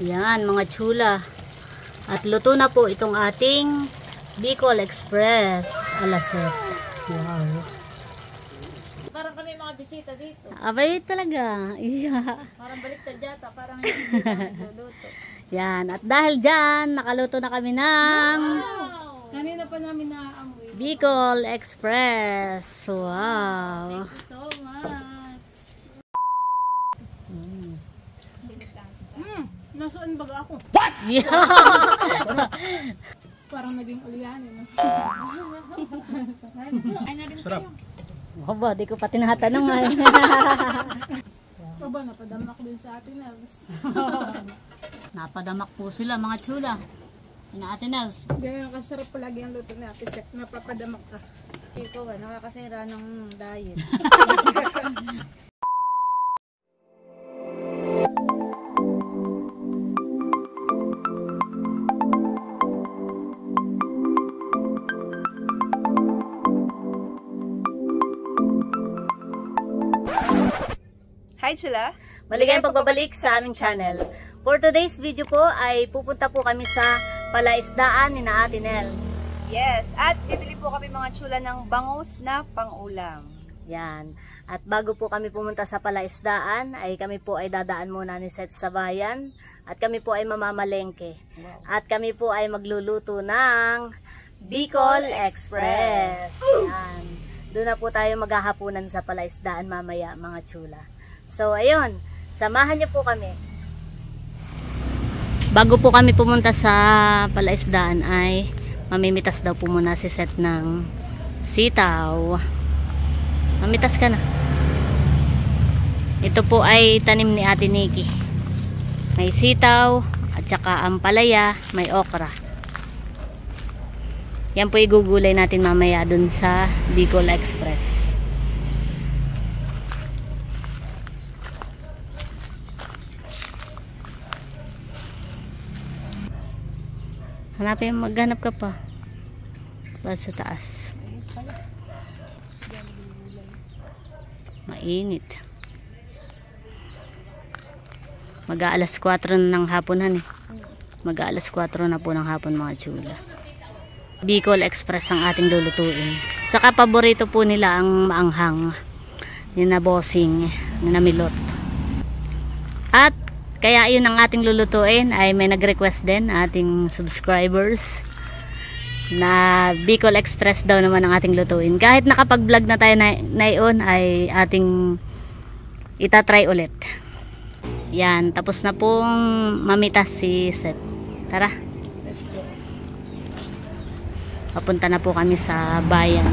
Yan mga chula. At luto na po itong ating Bicol Express alaset. Wow. Parang kami mga bisita dito. Abay talaga. Yeah. Parang baliktad yata. Parang hindi kami nagluluto. Yan. At dahil dyan, nakaluto na kami ng Kanina pa namin naaamoy. Bicol Express. Wow. Thank you so much. Nasaan baga ako? What? Yeah. Parang naging ulyanin. No? Ay na rin Sarap. Waba, di ko pa tinatanong ay. Aba, napadamak din sa atin. Napadamak po sila mga chula. Ina Ate Nels. Ganyan kasarap palagi ang luto ni Ate Sek. Napapadamak ka. Ikaw ba, nakakasira ng diet. Hi, Chula! Maligayang pagbabalik sa aming channel. For today's video po ay pupunta po kami sa palaisdaan ni na Ate Nels. Yes, at bibili po kami mga chula ng bangus na pang-ulam. Yan. At bago po kami pumunta sa palaisdaan, ay kami po ay dadaan muna ni Seth sa bayan. At kami po ay mamamalengke. Wow. At kami po ay magluluto ng Bicol Express. Yan. Doon na po tayo maghahapunan sa palaisdaan mamaya mga chula. So ayun, samahan niyo po kami. Bago po kami pumunta sa palaisdaan ay mamimitas daw po muna si Seth ng sitaw. Mamitas ka na. Ito po ay tanim ni Ate Nikki. May sitaw at saka ampalaya, may okra. Yan po igugulay natin mamaya dun sa Bicol Express. Hanapin, maghanap ka pa. Para sa taas. Mainit. Mag-aalas 4 na ng hapon han eh. Mag-aalas 4 na po ng hapon mga chula. Bicol Express ang ating lulutuin. Saka paborito po nila ang maanghang. Yung na bossing, na milot. At kaya yun ang ating lulutuin ay may nag-request din ating subscribers na Bicol Express daw naman ang ating lutuin. Kahit nakapag-vlog na tayo na iyon ay ating itatry ulit. Yan, tapos na pong mamitas si Seth. Tara. Papunta na po kami sa bayan.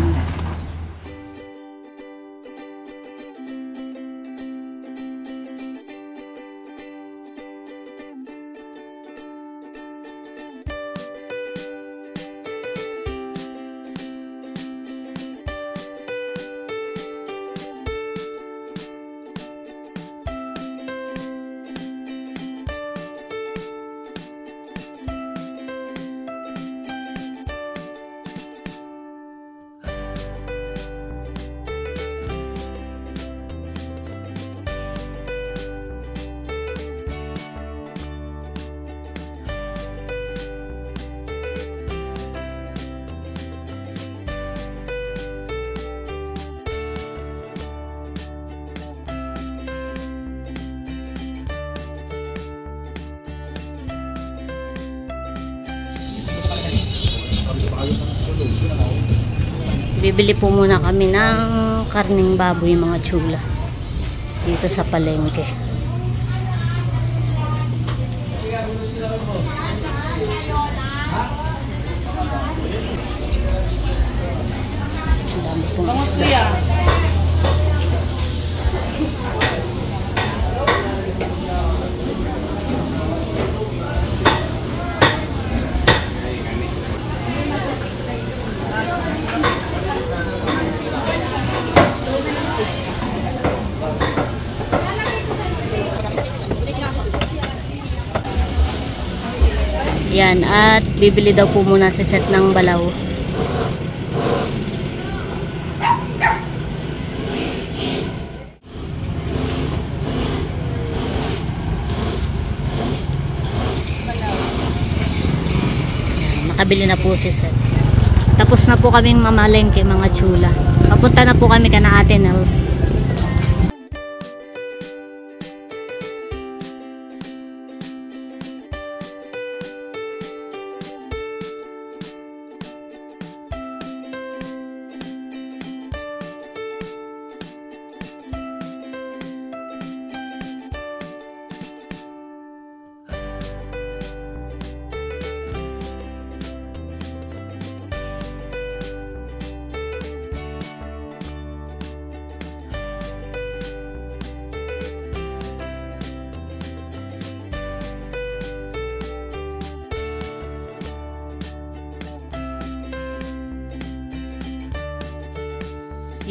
Bibili po muna kami ng karning baboy mga chula dito sa palengke. Ang dami pong isda. Yan, at bibili daw po muna si Seth ng balaw. nakabili na po si Seth. Tapos na po kaming mamalengke mga chula. Papunta na po kami kana Ate Nels.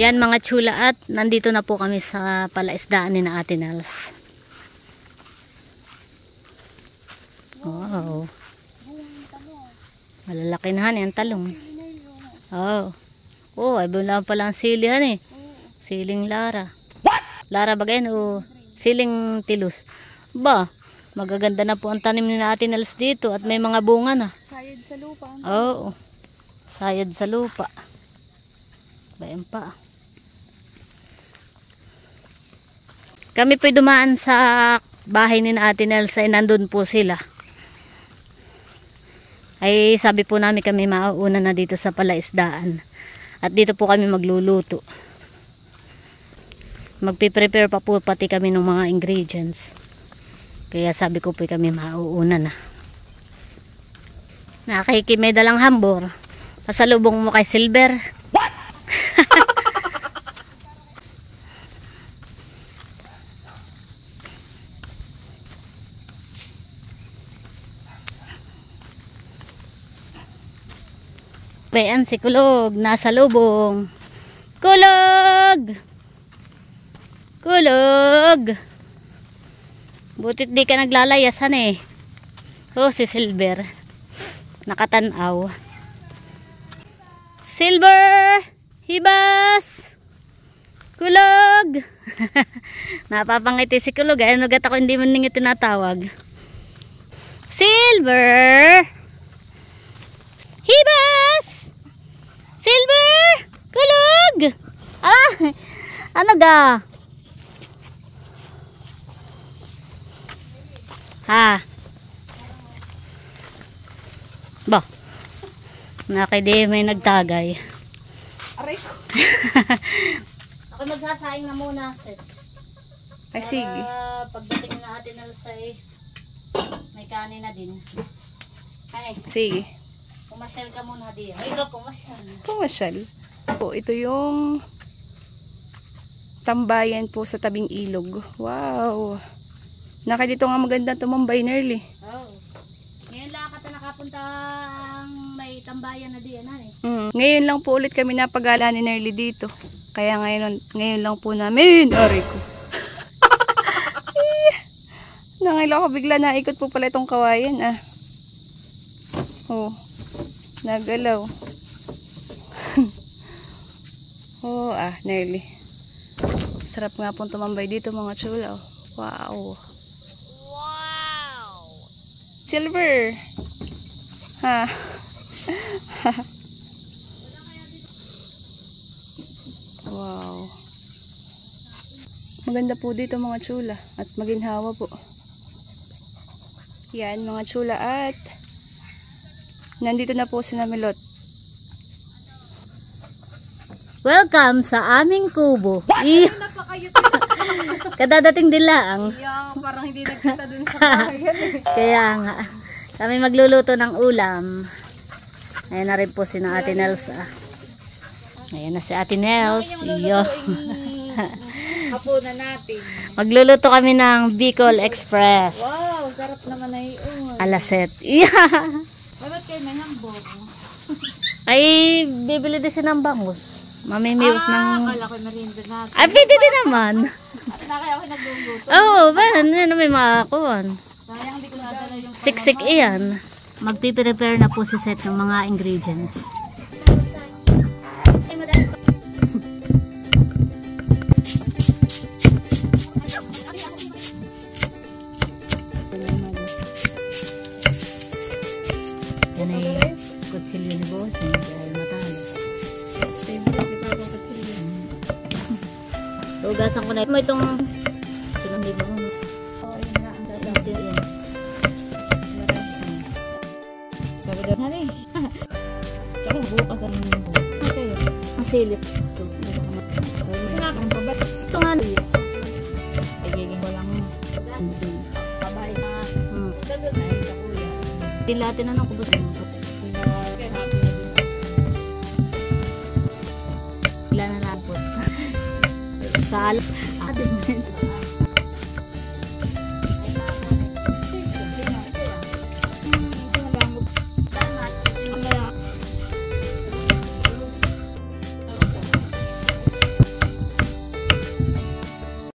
Yan mga chula, at nandito na po kami sa palaisdaan ni na Ate Nels. Wow. Malalaki na yan talong. Oh. Oh, ay bula pala ang silihan eh. Siling Lara. Lara ba ganyan o siling Tilus? Ba, magaganda na po ang tanim ni na Ate Nels dito at may mga bunga na. Sayad sa lupa. Oo. Sayad sa lupa. Bayan pa. Kami po'y dumaan sa bahay ni na Ate Nels ay nandun po sila. Ay sabi po namin kami mauuna na dito sa palaisdaan. At dito po kami magluluto. Magpiprepare pa po pati kami ng mga ingredients. Kaya sabi ko po kami mauuna na. Nakikimay dalang hambor. Pasalubong mo kay Silver. What? Bayan si Kulog, nasa lubong. Kulog! Kulog! Butit di ka naglalayasan eh. Oh, si Silver. Nakatanaw. Silver! Hibas! Kulog! Napapangiti si Kulog. Ay, nagat ako hindi man ninyo tinatawag. Silver! Hibas! Silver! Kulog! Ah! Ano ga? Ha? Ba? Nakidi may nagtagay. Aray ko. Ako magsasaing na muna, Seth. Ay, sige. Pagdating na Ate Nels ay may kanin na din. Ay, Sige. pumasyal ka muna diyan. Ay, ikaw pumasyal. Pumasyal. Po, ito yung tambayan po sa tabing ilog. Wow. Dito nga maganda tumambay, Nerly. Oh. Ngayon lang ka nakapunta ang may tambayan na diyan, eh. Ngayon lang po ulit kami napagala ni Nerly dito. Kaya ngayon lang po namin. Aray ko. Nangailan ako bigla naikot po pala itong kawayan, ah. Oh. Nagalaw. Oh, Nerly. Sarap nga pong tumambay dito mga chula. Wow. Wow. Silver. Ha. Wow. Maganda po dito mga chula at maginhawa po. Yan mga chula, at nandito na po si Namilot. Welcome sa aming kubo. Kadadating din lang. Parang hindi nagkita dun sa bayan. Kaya nga. Kami magluluto ng ulam. Ayan na rin po si na Ate Nels. Ayan na si Ate Nels. Iyo. Hapunan natin. Magluluto kami ng Bicol Express. Wow, sarap naman na yun. Alaset. Yeah. Bakit kayo may hambog? Ay, bibili din si ng bangus. Mamimiwas ng... Akala ko merienda natin. Ay, pwede din naman. Kaya ako nagluluto. Oo, ano may makakuhan. Sayang hindi ko nadala yung... Siksik iyan. Magpiprepare na po si Seth ng mga ingredients. Yan ay kutsilyo ni boss, hindi ay matalo. Favorite ni Papa Kutsilyo. Tugasan ko na mo itong hindi mo. Oo, yun nga ang sasabi. Yan. Sabi doon, honey. Tsaka bukas ang bukas. Kayo. Ang silip. Ito. Wala kang babat. Ito nga. Pagiging walang babae na gano'n na yun sa kuya. Pilatin na ng kubos. Pila na lapot. Sa alam. Atin.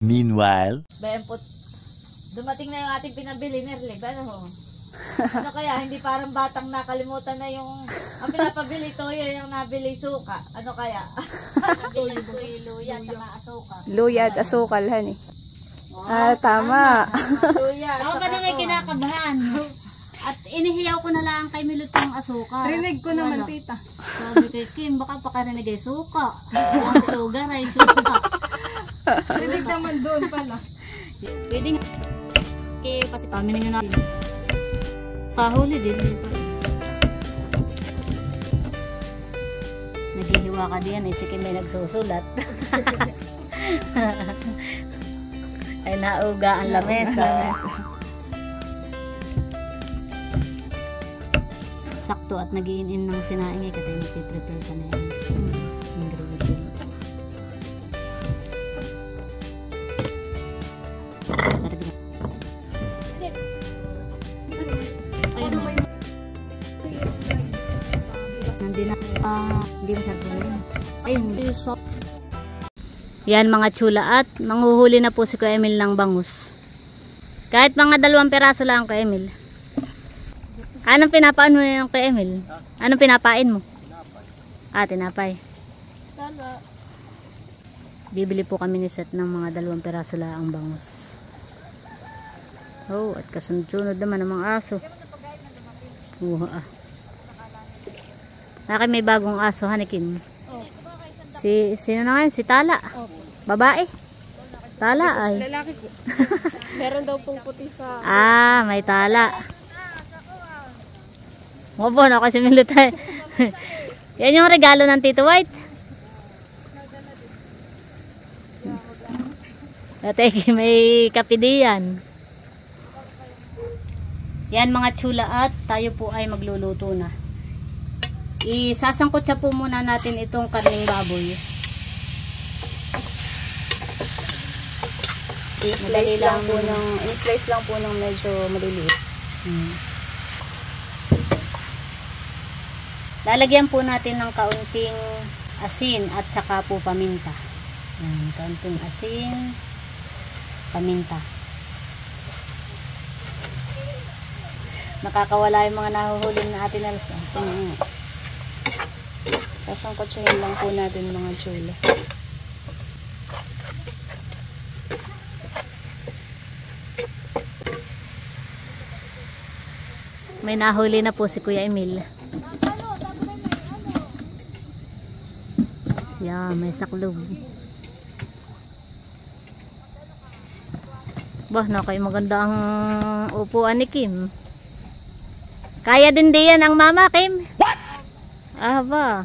Meanwhile, Bayempot. Dumating na yung ating pinabili, Nerle. Ano ho? Ano kaya? Hindi parang batang nakalimutan na yung ang pinapabili toyo yung nabili suka. Ano kaya? Luya at asuka. Luya at asukal, honey. Ah, tama. Luya. Ako pa na may kinakabahan. At inihiyaw ko na lang kay Milot yung asuka. Rinig ko naman, tita. Sabi kay Kim, baka pakarinig ay suka. Ang sugar ay suka. Rinig naman doon pala. Pwede nga. Kasi paminin nyo natin. Kahuli din. Naghihiwa ka diyan. Si Kim may nagsusulat. Ay nauga ang lamesa. Sakto at nagiin-in ng sinaing ay katay nagpiprepare ka na yung ingredients. Nandun na hindi masyado na yun. Ayun, yan mga chula at manghuhuli na po si Kuya Emil ng bangus. Kahit mga 2 peraso lang Kuya Emil. Anong pinapaan mo yung Kuya Emil? Anong pinapain mo? Ah, tinapay. Bibili po kami ni Seth ng mga 2 peraso lang ang bangus. Oh, at kasunod-sunod naman ng mga aso. Akin may bagong aso, Hanikin. Sino na ngayon? Si Tala. Babae. Tala ay. Lalaki po. Meron daw pong puti sa... Ah, may Tala. Mabon ako si Milutay. Yan yung regalo ng Tito White. Ate, may kapidiyan. Yan mga chula at tayo po ay magluluto na. Isasangkot siya po muna natin itong karning baboy. I-slice lang po ng medyo maliliit. Lalagyan po natin ng kaunting asin at saka po paminta. Yan, kaunting asin, paminta. Nakakawala yung mga nahuhuli na atin na Sasangkot siya lang po natin mga chula. may nahuli na po si Kuya Emil. Yeah, may saklob. Bah, nakay maganda ang upuan ni Kim. Kaya din diyan ang mama, Kim. What? Ah, ba.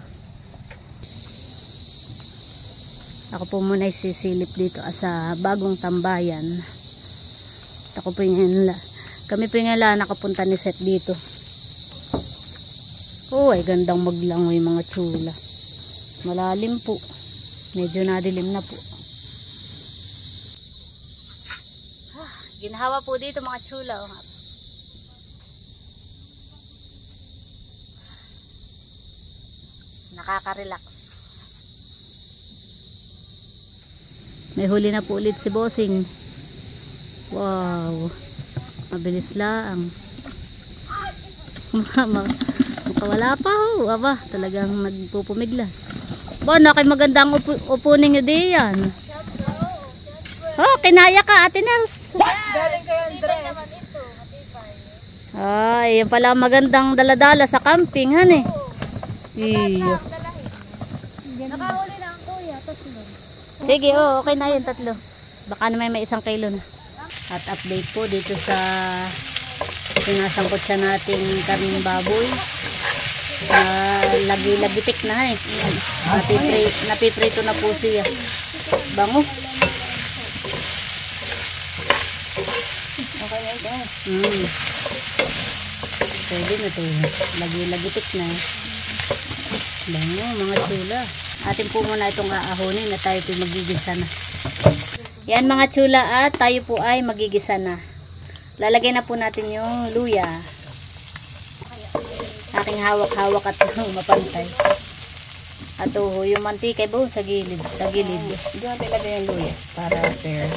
Ako po muna isisilip dito sa bagong tambayan. Ako po yung kami po yung nakapunta ni Seth dito. Oh, ay gandang maglangoy mga chula. Malalim po. Medyo nadilim na po. Ginhawa po dito mga chula. Nakaka-relax. May huli na po ulit si Bossing. Wow. Mabilis lang. Makawala pa ho. Aba, talagang nagpupumiglas. Ba, nakay magandang upunin nyo diyan. Oh, kinaya ka, Ate Nels. Galing kayo ang dress. Ay, yan pala magandang daladala sa camping, han eh. Iyo. Nakahuli na ang kuya, tatlo. Sige, okay na yun, 3. Baka naman may 1 kilo na. At update po dito sa sinasangkot siya nating karning baboy. Lagi-lagitik na eh. Napiprito na po siya. Bango. Okay na ito. Pwede na ito. Lagi-lagitik na eh. Bango, mga chula. Atin po muna itong aahonin na tayo po magigisa na. Yan mga chula at tayo po ay magigisa na. Lalagay na po natin yung luya. Aking hawak-hawak at mapantay. At yung mantika ay sa gilid. Sa gilid. Diyan natin ilagay yung luya para fair.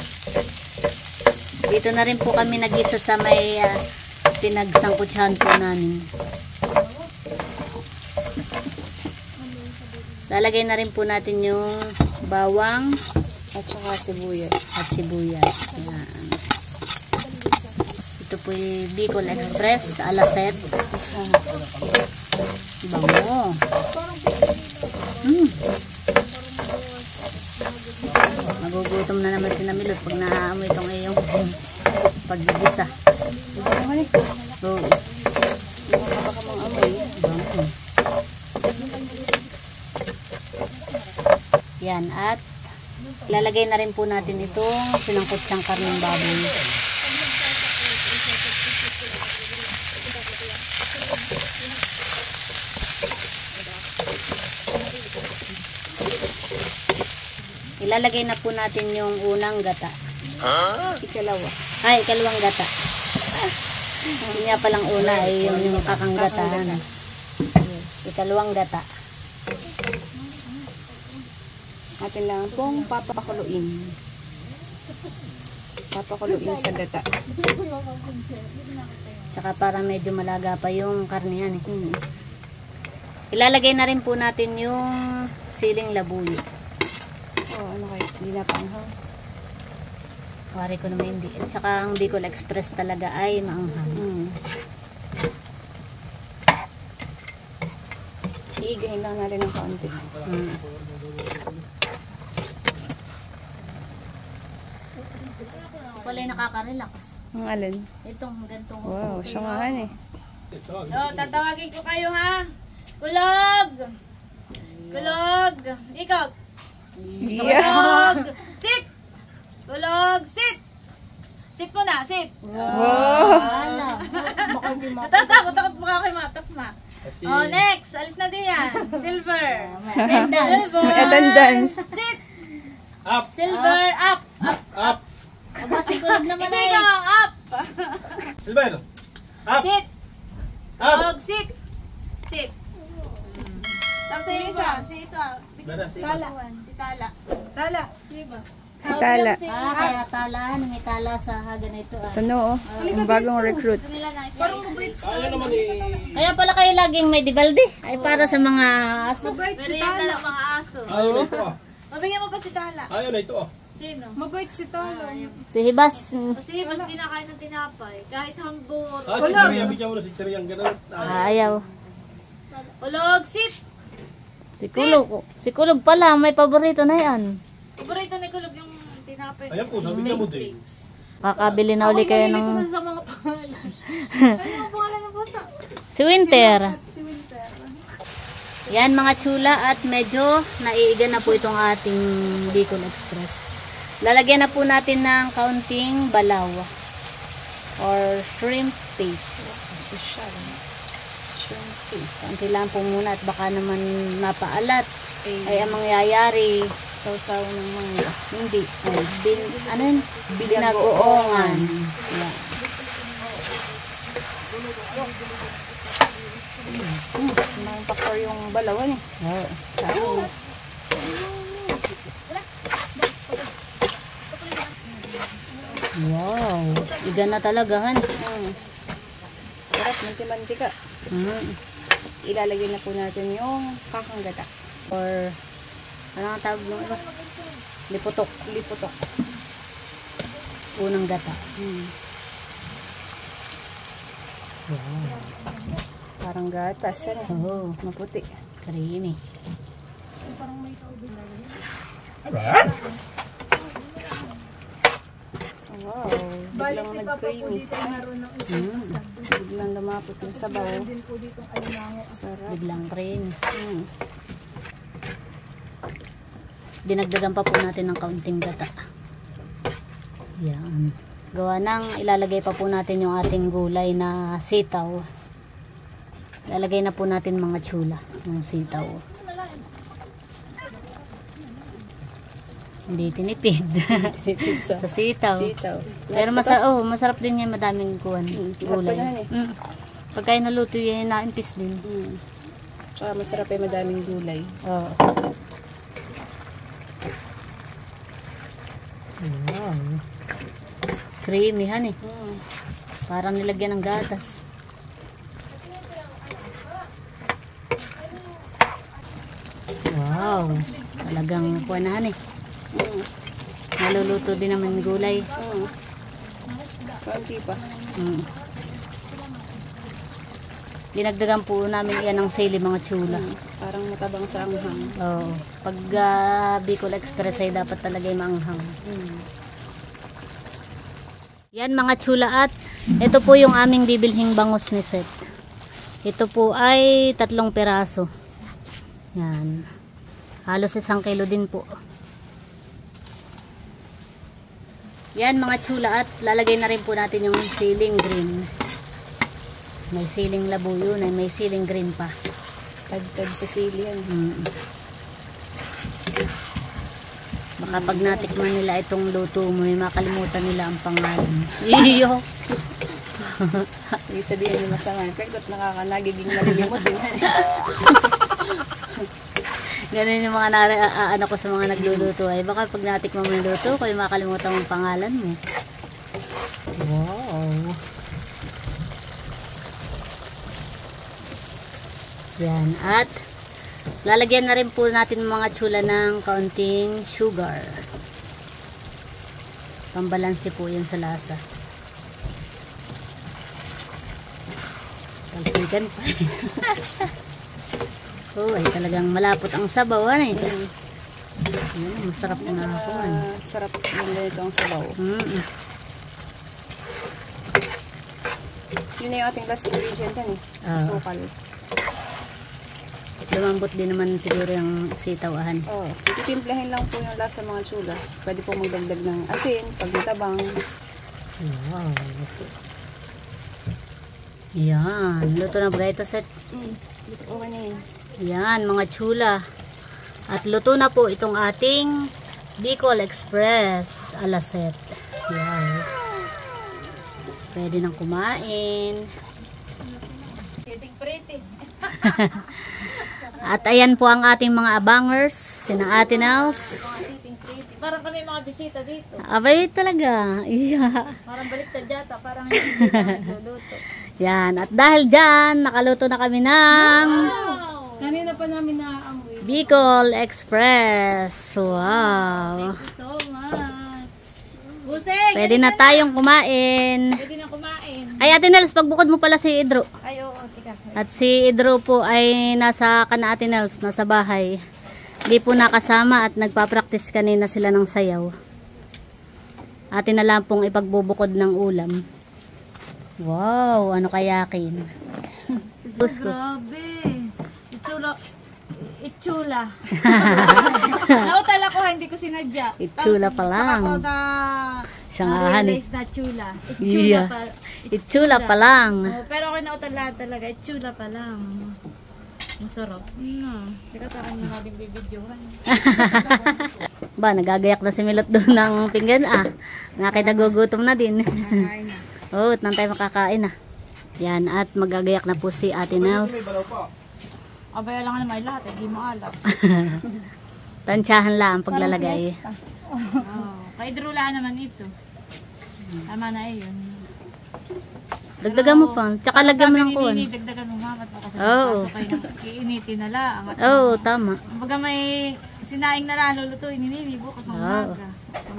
Dito na rin po kami nagisa sa may pinagsangkutsahan po namin. Lalagay na rin po natin yung bawang At saka sibuyas. at sibuyas. Yan. Ito po yung Bicol Express alaset. Bango. Magugutom na naman si Namilot pag naaamoy itong iyong paggigisa. Oo. Baka mga amoy. Bango. Yan, at lalagay na rin po natin itong sinangkot siyang karneng baboy. Ilalagay na po natin yung unang gata. Ikalawa. Ay, ikalawang gata. Hindi nga palang una ay yung kakanggatahan. Ikalawang gata. Atin lang pong papakuluin. Papakuluin sa gata. Tsaka para medyo malaga pa yung karne yan eh. Ilalagay na rin po natin yung siling labuyo. Ano kayo? Hindi na panghang. Wari ko naman hindi. At saka ang Bicol Express talaga ay maanghang. Iigahin lang natin ng kaunti. Wala yung nakaka-relax. Ang alin? Itong gantong. Wow, syangahan eh. Tatawagin ko kayo ha. Kulog! Kulog! Ikaw! Kulog! Sit! Kulog! Sit! Sit mo na, sit! Wala. Takot mo kayo matakma. Oh, next! Alis na din yan. Silver! Sendals. Silver! Attendance. Sit! Up! Silver! Up! Up! Up! Aba, sigurad naman Hindi ay. ka! Up! Silver! Up! Sit! Up! Kulog! Sit! Sit! Tapos sa isa. Si ito. Dada, si Tala. Si Tala. Tala. Si Tala. Kaya tala. May tala sa haga na ito. Sa noo. Ang bagong recruit. Parang mabait Ayaw naman eh. Kaya pala kayo laging may dibalde. Ay para sa mga aso. Pero yan na lang mga aso. Ayaw na ito ah. Mabigyan mo pa si Tala. Ayaw na ito ah. Sino? Mabait si Talo. Si Hibas. Kasi mas kinakain ng tinapay. Kahit hambur. Chichariya, bigyan mo na chichariya ang ganun. Ayaw. Kulog, sit! Si Kulog. Si Kulog pala. May paborito na yan. Paborito ni Kulog yung tinapay. Ayan po, sabi niya mo din. Kakabili na uli kayo ng... Sa mga pangalan. Ano ang pangalan ng bosa? Si Winter. Si Winter. Yan mga chula at medyo naiiga na po itong ating Bicol Express. Lalagyan na po natin ng kaunting balaw or shrimp paste. Social. Shrimp paste. Kaunti lang po muna at baka naman mapaalat. Ay ang mangyayari. Sausaw ng mangga. Hindi. Ay, ano yun? Binagoongan. Yan. Ang faktor yung balawan eh. Oh. Sa ano? Wow. Iga na talaga han. Sarap, mantika-mantika. Ilalagay na po natin yung kakanggata. Or ano ang tawag ng iba? Liputok. Liputok. Unang gata. Parang gatas. Ano? Oh. Maputi. Creamy. Wow. Biglang nag-creamy. Biglang lumapot yung sabaw. Sarap. Biglang creamy. Dinagdagan pa po natin ng kaunting gata. Yan. Gawa ng ilalagay pa po natin yung ating gulay na sitaw. Ilalagay na po natin mga tsula ng sitaw. Hindi tinipid. Sa sitaw. Pero masarap din yan, madaming kuwan. Gulay. Pagka naluto yan, naimpis din. Tsaka masarap ay madaming gulay. Oo. Wow. Creamy han eh. Parang nilagyan ng gatas. Wow. Talagang puwanahan eh. Naluluto din naman yung gulay. Kaunti pa. Dinagdagan po namin yan ng sili mga tsula. Parang matabang sa anghang. Oo. Pag Bicol Express ay dapat talaga yung maanghang. Yan mga tsula, at ito po yung aming bibilhing bangus ni Seth. Ito po ay 3 piraso. Yan. Halos 1 kilo din po. Yan mga tsula, at lalagay na rin po natin yung siling green. May siling labo yun, ay may siling green pa. Tagtag sa sili yan. Baka pag natikman nila itong luto mo, may makalimutan nila ang pangalan. Iyo! Ibig sabihin yung masama. Pagkot nagiging nalilimot din. Ganun yung mga ano ko sa mga nagluluto ay baka pag natikman mo yung luto ko, makalimutan mo ang pangalan mo. Wow! Yan, at lalagyan na rin po natin mga tsula ng kaunting sugar. Pambalanse po yan sa lasa. Pagsikan pa. Oh, ay talagang malapot ang sabaw, ano eh. Yan, masarap na ako. Sarap yung ganito ang sabaw. Yun na yung ating last ingredient yan eh. Sukal. Lumambot din naman siguro yung sitawahan. Oo. Titimplahin lang po yung lasa mga tsula. Pwede po magdagdag ng asin, pag matabang. Wow. Yan. Luto na ba ito, Seth? Okay na yun. Yan, mga tsula. At luto na po itong ating Bicol Express ala Seth. Yan. Pwede nang kumain. Getting pretty. At ayan po ang ating mga abangers, sina Ate Nels. Parang kami mga bisita dito. Abay talaga. Yeah. Parang baliktad yata. Parang hindi kami nagluluto. Yan. At dahil dyan, nakaluto na kami ng Kanina pa namin naaamoy. Bicol Express. Wow. Thank you so much. Buseng! Pwede na tayong kumain. Pwede na kumain. Ay, Ate Nels, pagbukod mo pala si Idro. Ay, oo, tika. At si Idro po ay nasa Ate Nels, nasa bahay. Hindi po nakasama at nagpa-practice kanina sila ng sayaw. Atin na lang pong ipagbubukod ng ulam. Wow, ano kayakin? Grabe. Itsula. Nautal ako, hindi ko sinadya. Itsula pa lang. Saka ko na Siya nga, honey. realize na tsula. Yeah. Itsula pa lang. Oh, pero ako nautala talaga. Itsula pa lang. Masarap. Teka, takan nyo natin bibidyohan. Ba, nagagayak na si Milot doon ng pinggan Nakita-gugutom na din. Kakain na. Oo, nang tayo makakain Yan, at magagayak na po si Ate Nels. Abaya lang naman lahat, hindi mo alam. Tansyahan lang ang paglalagay. Kay Drula naman ito. Tama na yun. Dagdagan mo pa. Tsaka lagyan mo ng kuwan. Sabi ni dagdagan mo mamat mo kasi Oo. pasok kayo ng iinitin na lang. Oo, tama. Kumbaga may sinaing na lang lulutuin ni Nini bukas ng umaga.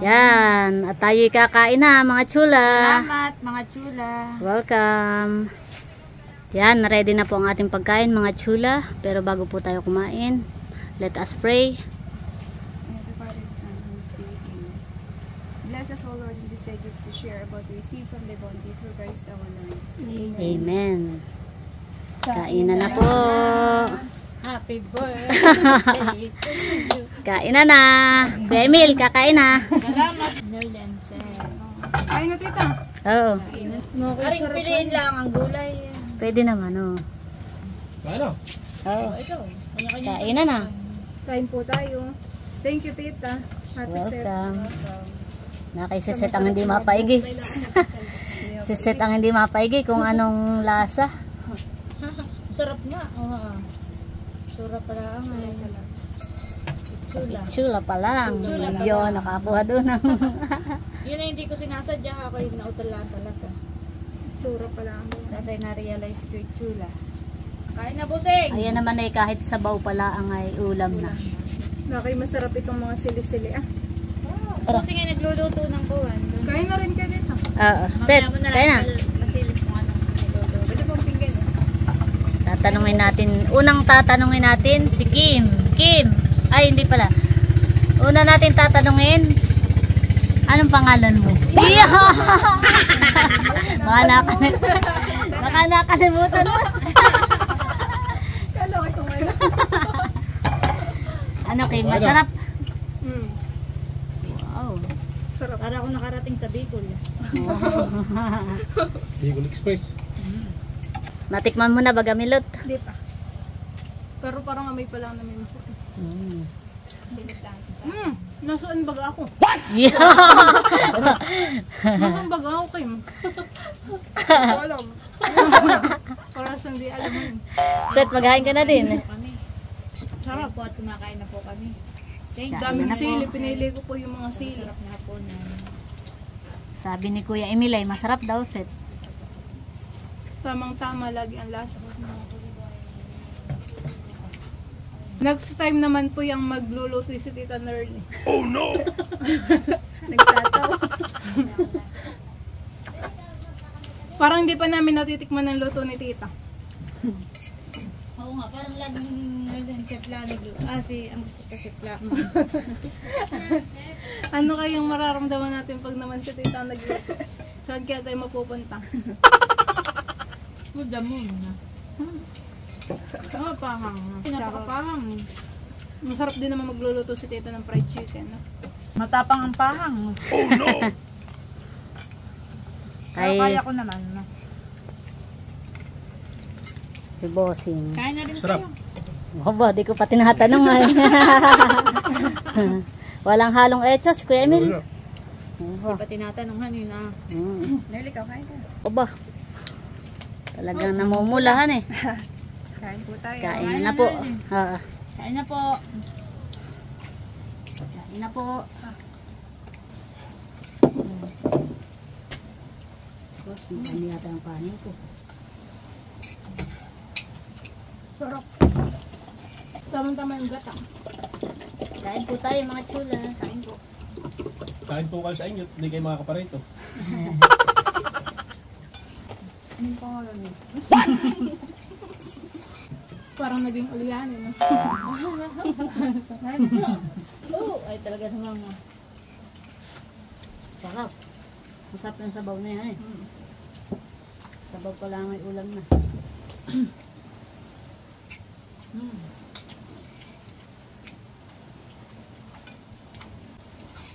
Yan. At tayo'y kakain na, mga tsula. Salamat mga tsula. Welcome. Yan, ready na po ang ating pagkain mga chula. Pero bago po tayo kumain, let us pray. Father, the Son, and the Spirit. Amen. Bless us, O Lord, in this day gifts to share about to receive from the bounty through Christ our Lord. Amen. Kainan na po. Happy birthday to you. Kainan na. Kuya Emil, kakain na. Salamat, Nerlen Sir. Kain na, tita. Oo. Aring piliin lang ang gulay. Pwede naman, oh. Ano? Oo. Ito, kanya-kanya. Kainan na. Kain po tayo. Thank you, tita. Happy set. Welcome. Nakisiset ang hindi mapaigi. Siset ang hindi mapaigi kung anong lasa. Sarap nga. Sarap pala ang chula. Chula pa lang. Chula pa Yun, lang. nakakuha doon. Yun na hindi ko sinasadya. Ako yung nautalaan talaga. Tsura pala ang Kasi na-realize ko yung chula. Kain na, busing! Ayan naman ay kahit sabaw pala ang ay ulam na. Nakay masarap itong mga sili-sili ah. Busing ay nagluluto ng kuwan. Kain na rin kayo dito. Oo. Set, kaya na. Masilip mo anong niluto. Pwede pong pinggan. Tatanungin natin, unang tatanungin natin si Kim. Kim! Ay, hindi pala. Una natin tatanungin, anong pangalan mo? Iya! Baka nakalimutan mo. Kala ko itong ano. Ano, Kim? Masarap? Wow. Sarap. Para ako nakarating sa Bicol. Bicol Express. Natikman mo na ba, Gamilot? Hindi pa. Pero parang amoy pa lang na may masarap. Nasaan baga ako? Yeah. Nasaan baga ako, Kim? Hindi ko alam. Parang hindi alam mo yun. Set, maghain ka na din. Kami. Sarap po at kumakain na po kami. Thank you. Daming sili. Pinili ko po yung mga sili. Sarap na po na. Sabi ni Kuya Emil ay masarap daw, Set. Tamang-tama lagi ang lasa. Next time naman po yung magluluto si Tita Nerly. Oh no! Nagtatawa. Parang hindi pa namin natitikman ang luto ni Tita. Oo nga, parang laging chef lang nagluto. Ang chef lang. Ano kayang mararamdaman natin pag naman si Tita ang nagluto? Saan kaya tayo mapupunta? Good moon na. Pahang. Pinapakapahang. Masarap din naman magluluto si Tita ng fried chicken. No? Matapang ang pahang. Oh no! Ay, Kaya ko naman. si Bossing. Kain na rin Sarap. kayo. Waba, di ko pa tinatanong ay. Walang halong echos, Kuya Emil. Di pa tinatanong yun ah. Nerly, kain ka. Oba. Talagang namumulahan eh. Kain po tayo. Kain na po. Oo. Kain na po. Kain na po. Tapos, hindi yata ang panin ko. Sarap. Tamang-tama yung gata. Kain po tayo mga chula. Kain po. Kain po kayo sa inyo, hindi kayo makakaparito. Anong pangalan mo? Parang naging ulyanin. No? Oh, ay talaga namang sarap. Masarap yung sabaw na yan eh. Sabaw pa lang may ulam na.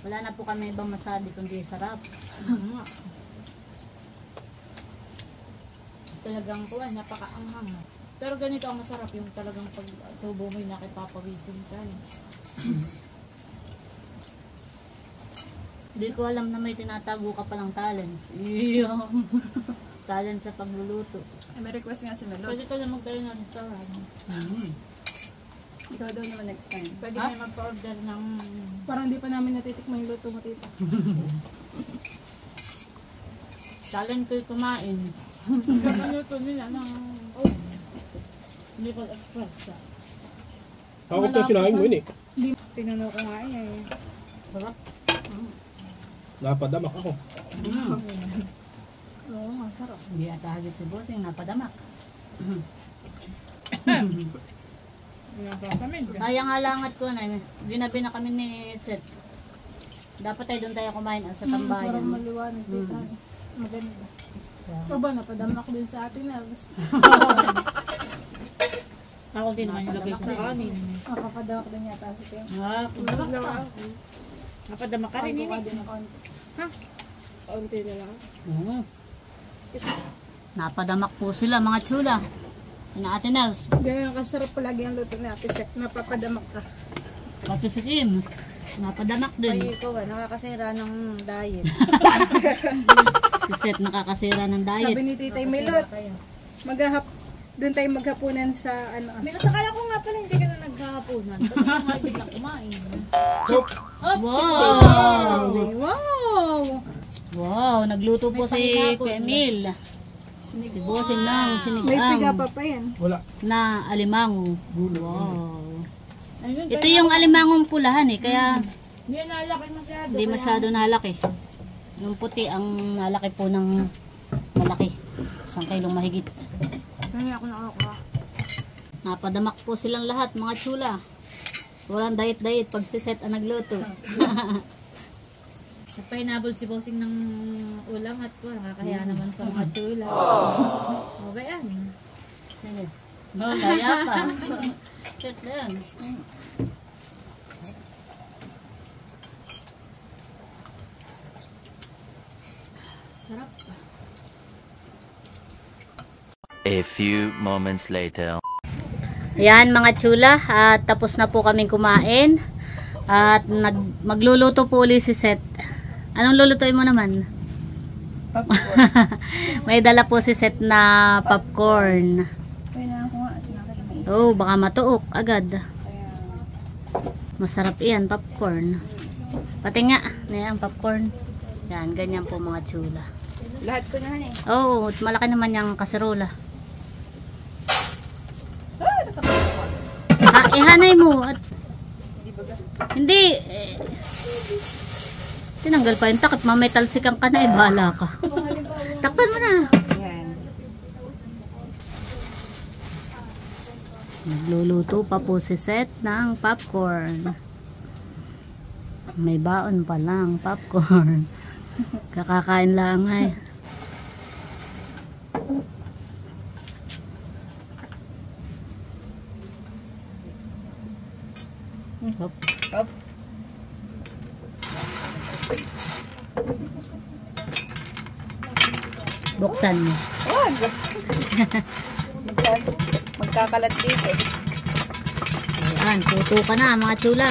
Wala na po kami ibang masabi kundi sarap. Talagang po, napakaanghang. Pero ganito ang masarap yung talagang pag subo mo yung nakipapawisin ka. Hindi ko alam na may tinatago ka palang talent. Iyo. Talent sa pagluluto. Ay, may request nga si Melot. Pwede ka na magtayo ng restaurant. Ikaw daw naman next time. Pwede na magpa-order ng... Parang hindi pa namin natitikman yung luto mo, Tita. Talent ko'y kumain. Pagkaluto nila ng... Hindi ko express ka. Ako ito sinahin mo yun eh. Tinanong ko nga eh. Sarap. Napadamak ako. Oo nga, sarap. Hindi ata hagit si Bossing, napadamak. Kaya nga langat ko na. Ginabi na kami ni Seth. Dapat tayo doon tayo kumain sa tambayan. Parang maliwanag dito. Maganda. Aba, napadamak din sa atin. Ako din naman yung lagay ko sa kanin. Makapadamak din yata si Kim. Napadamak ka rin Kuha ini. din ng konti. Kaunti na lang. Napadamak po sila mga chula. Ina Ate Nels. Ganyan kasarap palagi ang luto ni Ate Sek. Napapadamak ka. Pati si Kim. Napadamak din. Ay, ikaw nakakasira ng diet. Si Seth nakakasira ng diet. Sabi ni Titay Milot, doon tayo maghapunan sa ano. May nakakala ko nga pala hindi ka na naghahaponan. Ba't ka biglang kumain? Wow! Wow! Wow! Nagluto po si Kuya Emil. Tibusin ng May piga sinigang pa yan. Wala. na alimango. Wow! Ito yung alimangong pulahan eh, kaya Hindi na nalaki masyado. hindi masyado nalaki. Yung puti ang nalaki po ng malaki. 1 kilong mahigit. Kaya ako nakakuha. Napadamak po silang lahat, mga chula. Walang diet-diet pag si Seth ang nagluto. Sa pineapple si Bossing ng ulam at ko. Nakakahiya naman sa mga chula. Okay yan. Oh, kaya pa. Seth na yan. Sarap. A few moments later. Ayan mga chula, at tapos na po kaming kumain. At magluluto po ulit si Seth. Anong lulutuin mo naman? May dala po si Seth na popcorn. Kailangan ko nga. Nakakita. Oh, baka matuok agad. Masarap iyan, popcorn. Pati nga, ang popcorn. Yan, ganyan po mga chula. Lahat ko na eh. Oh, malaki naman yung kaserola. Ihanay mo at hindi tinanggal pa yung takip, mamay talsikan ka na, bahala ka. Takpan mo na. Yan. Nagluluto pa po si Seth ng popcorn. May baon pa lang popcorn. Kakakain lang ay. Hop. Hop. Buksan mo. Wag! Magkakalat dito. Ayan, tuto ka na mga chula.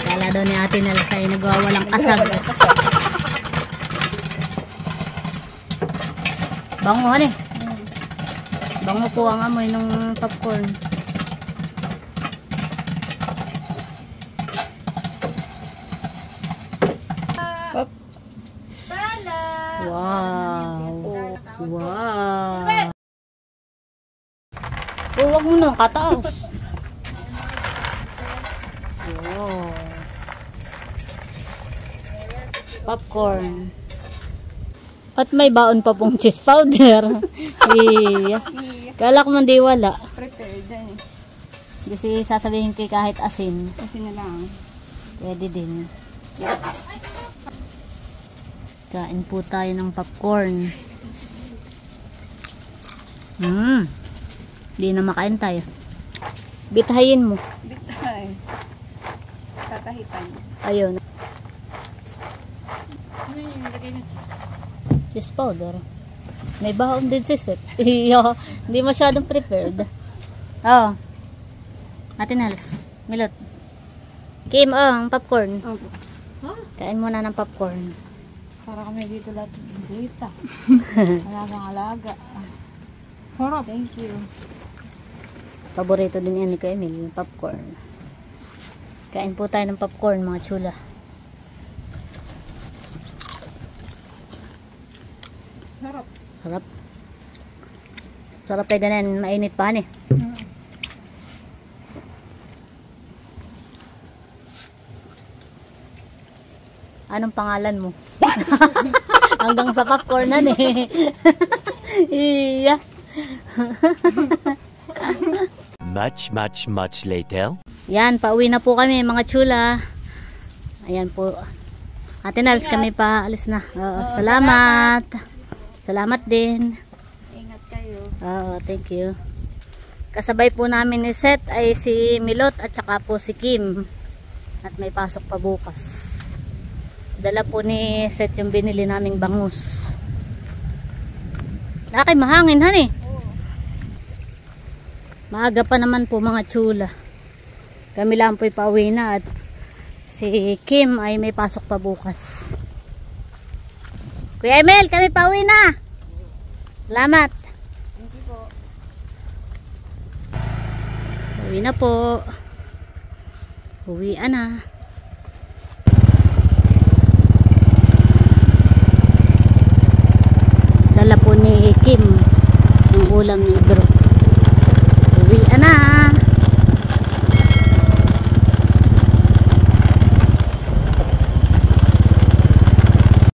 Kala daw ni Ate Nels ay nagwawalang kasag. Bango eh. Bango po ang amoy ng popcorn. Hop. Wow. Wow. Oh, wag mo nang kataas. Wow. Popcorn. At may baon pa pong cheese powder. Iya. Kala ko man di wala. Prepared yan eh. Kasi sasabihin kay kahit asin. Kasi na lang. Pwede din. Kain po tayo ng popcorn. Di na makain tayo. Bitahin mo. Bitay. Tatahitan. Ayun. Ano yung lagay na cheese? Cheese powder. May baon din si Seth. Iyo. Hindi masyadong prepared. Oh. Ate Nels. Milot. Kim, ang popcorn. Opo. Kain muna ng popcorn. Para kami dito lahat bisita. Alagang alaga. Harap. Thank you. Paborito din yan ni Kuya Emil, yung popcorn. Kain po tayo ng popcorn, mga chula. Harap. Sarap. Sarap tayo ganun, mainit pa eh. Anong pangalan mo? Hanggang sa popcorn na eh. Iya. Much later. Yan, pauwi na po kami mga chula. Ayan po. Ate Nels, kami pa alis na. Salamat. Salamat din. Ingat kayo. Thank you. Kasabay po namin ni Seth ay si Milot at saka po si Kim. At may pasok pa bukas. Dala po ni Seth yung binili naming bangus. Nakay mahangin han eh. Maaga pa naman po mga chula. Kami lang po'y pauwi na at si Kim ay may pasok pa bukas. Kuya Emil, kami pauwi na. Salamat. Thank you po. Uwi na po. Uwian na. Dala po ni Kim yung ulam ni Bro. Uwian na.